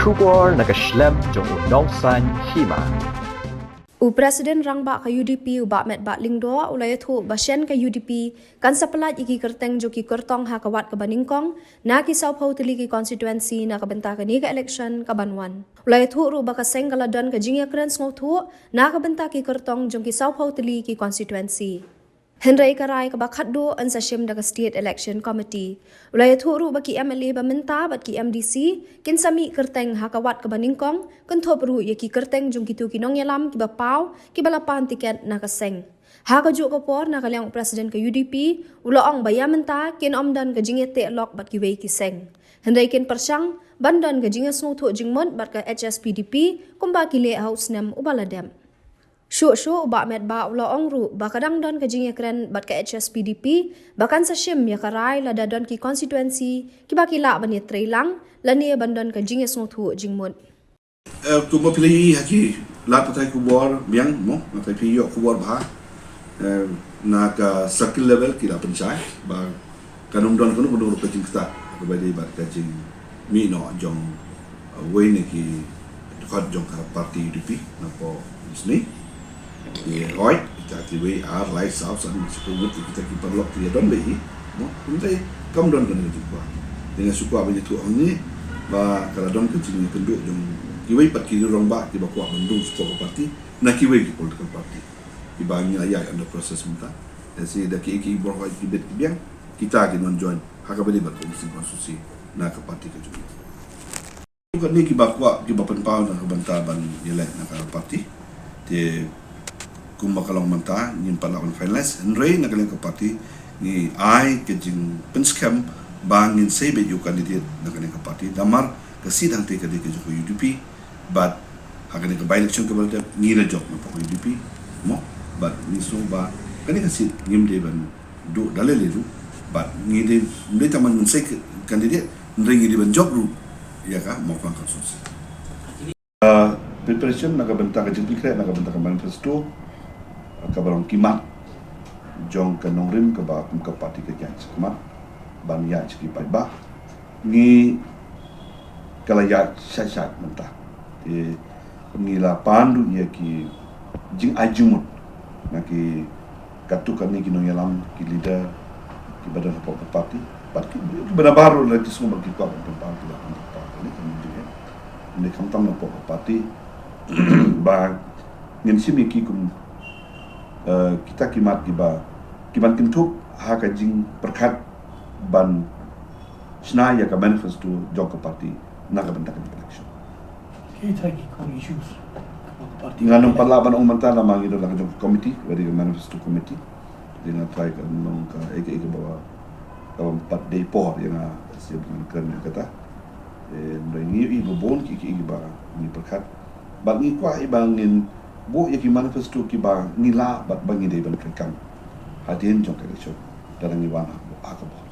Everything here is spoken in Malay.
Kubor nakaslem jong udongsan hima. Presiden rangba ka UDP ubak met bak lingdo ulay thu basyen ka UDP kan sapelat iki kerteng jo ki kertong ha kawat ka baningkong na ki Sao Paulo tili ki constituency na kabenta ka ni ka election ka banwan ulay thu ru ba ka seng kaladon ka jingya kren sngo thu na kabenta ki kertong jong ki Sao Paulo tili ki constituency Henry Karai ka bakhatdo an sa shim da ka state election committee ulay thu ru ba ki MLA ba menta bat ki MDC kin sami kerteng ha kawat ka baningkong kan thop ru ye ki kerteng jong ki tu ki nong yalam ki ba pau ki balapan tiket na ka seng ha ka ju ka por na kalyang president ka UDP ulaong baya menta kin omdan ka jingye te lok bat ki wei ki seng Henry kin persyang bandan ka jingye sngo thu jingmon bat ka HSPDP kumba ki le house nem ubaladem Shu ba met ba ulaong ru ba kadang don ka jingye kren bat ka HSPDP bakan sa shim ya karai la da don ki constituency ki ba ki la ban ye trailang la ni bandon ka jingye sngo thu jingmon Kubo pilih haki la patai kubor biang mo patai piyo kubor bah na ka skill level kila pencai ba kanum don kono kono pe jing kita ko ba dei ba ka jing mi no jong we ne ki ko jong ka parti UDP na po isni ye oi kita ki we are like south and sepuluh kita ki perlok dia don be mo kuntai kam don kono jingwa dengan suku apa tu ni ba kala don ke jing penduk jong kiwei pat kiri rong ba ki ba kuat mendung suku parti na kiwei ki political party ki ba ni ayat under process menta jadi dah ki boroi ki bet biang kita ki non join haka beli bat komisi konstitusi na ke parti ke juga bukan ni ki ba kuat ki ba penpau na ke bantaban elek na ke parti te kumba kalong menta nyim palawan finance Henry na kaleng ke parti ni ai ke jing penskam bangin sebe yu kandidat na kaleng ke parti damar ke sidang te ke de ke UDP but hakane ke by election ke balda ngira job na po UDP mo but ni so ba kani ka sit ngim de ban do dalele ru but ngi de taman mun sek kandidat ngi de ban job ru ya ka mo kan konsus preparation na ka benta ka jing pikre na ka benta ka manifesto ka barong kimat jong ka nongrim ka ba kum ka parti ka yang kimat ban ya ki pai ba ngi kala ya shat mentah ngila pandu ya ki jing ajumut na ki katukan ni kinong yalam ki leader ki badan apa parti parti benda baru lagi semua bagi kau tentang tidak parti ni kemudian ni kamtam na parti ba ngin simi ki kum kita kimat kiba kiman kintuk ha ka jing perkat ban sna ya ka manifesto jong ka parti na ka benda ka election kita ki ko issues parti nganong palaban ang mantala mangido lang jong committee very manifesto committee dengan try ka nong ka eke bawa ka 4 day por yang siap dengan kena kata ngi ibu bon ki ba ni perkat ba ngi kwa ibangin bu ya ki manifesto ki ba ngi la ba ngi de ban kan hatin jong ka election darang ni wana akabo